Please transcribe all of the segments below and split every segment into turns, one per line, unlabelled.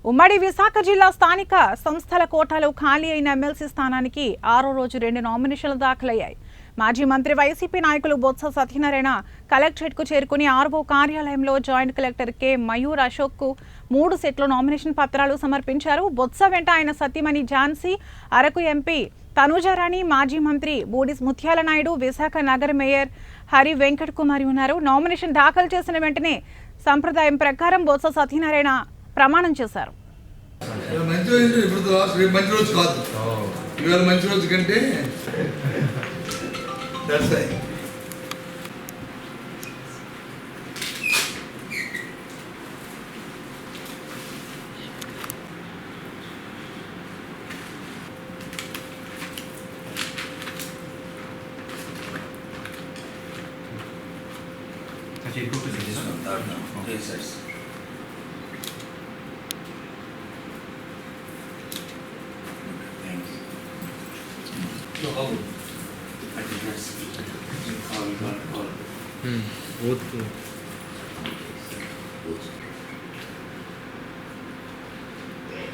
ఉమ్మడి విశాఖ జిల్లా స్థానిక సంస్థల కోటాలో ఖాళీ అయిన ఎమ్మెల్సీ స్థానానికి 6వ రోజు 2 నామినేషన్లు దాఖలయ్యాయి. మాజీ మంత్రి వైసీపీ నాయకులు బొత్స సత్యనారాయణ కలెక్టరేట్కు చేరుకుని ఆర్వో కార్యాలయంలో జాయింట్ కలెక్టర్ కె మయూర్ అశోక్కు 3 సెట్ల నామినేషన్ పత్రాలు సమర్పించారు. బొత్స వెంట ఆయన సతీమణి ఝాన్సీ, అరకు ఎంపీ తనూజారాణి, మాజీ మంత్రి బూడిస్ ముత్యాల నాయుడు, విశాఖ నగర మేయర్ హరి వెంకట్ కుమారి ఉన్నారు. నామినేషన్ దాఖలు చేసిన వెంటనే సంప్రదాయం ప్రకారం బొత్స సత్యనారాయణ ప్రమాణం చేశారు.
మంచి రోజు కాదు, ఇవాళ మంచి రోజు కంటే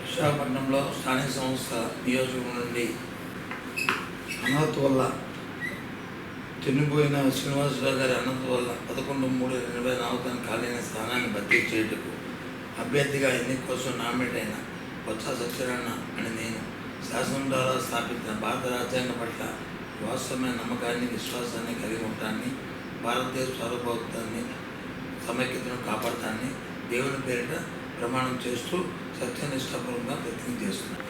విశాఖపట్నంలో స్థానిక సంస్థ నియోజకవర్గం నుండి అనాథ వల్ల చనిపోయిన శ్రీనివాసరావు గారి అనాథ వల్ల 11/3/2024 ఖాళీ అయిన స్థానాన్ని భర్తీ చేయుటకు అభ్యర్థిగా ఎన్నిక కోసం నామినేట్ అయిన బొత్స సత్యనారాయణ అని నేను శాసనం ద్వారా స్థాపించిన భారత రాజ్యాంగం పట్ల వాస్తవమైన నమ్మకాన్ని, విశ్వాసాన్ని కలిగి ఉంటానని, భారతదేశ సార్వభౌమత్వాన్ని, సమైక్యతను కాపాడతానని దేవుని పేరిట ప్రమాణం చేస్తూ సత్యనిష్టాపూర్వకంగా ప్రతిజ్ఞ చేస్తున్నాను.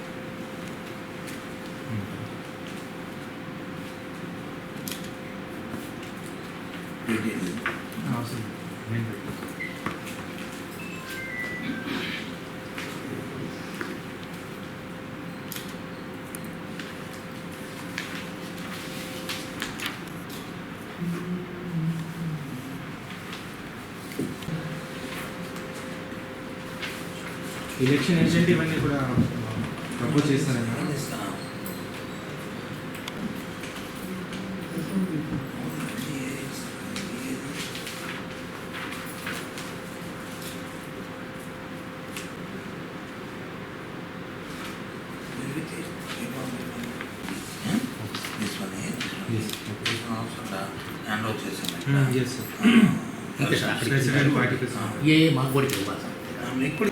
ఎలక్షన్ ఏజెంట్ ఇవన్నీ కూడా ప్రపోజ్ చేస్తారన్నా?
హ్యాండ్ ఓవర్ చేసాను.
ప్రెసిడెంట్ పార్టీకి
ఇప్పుడు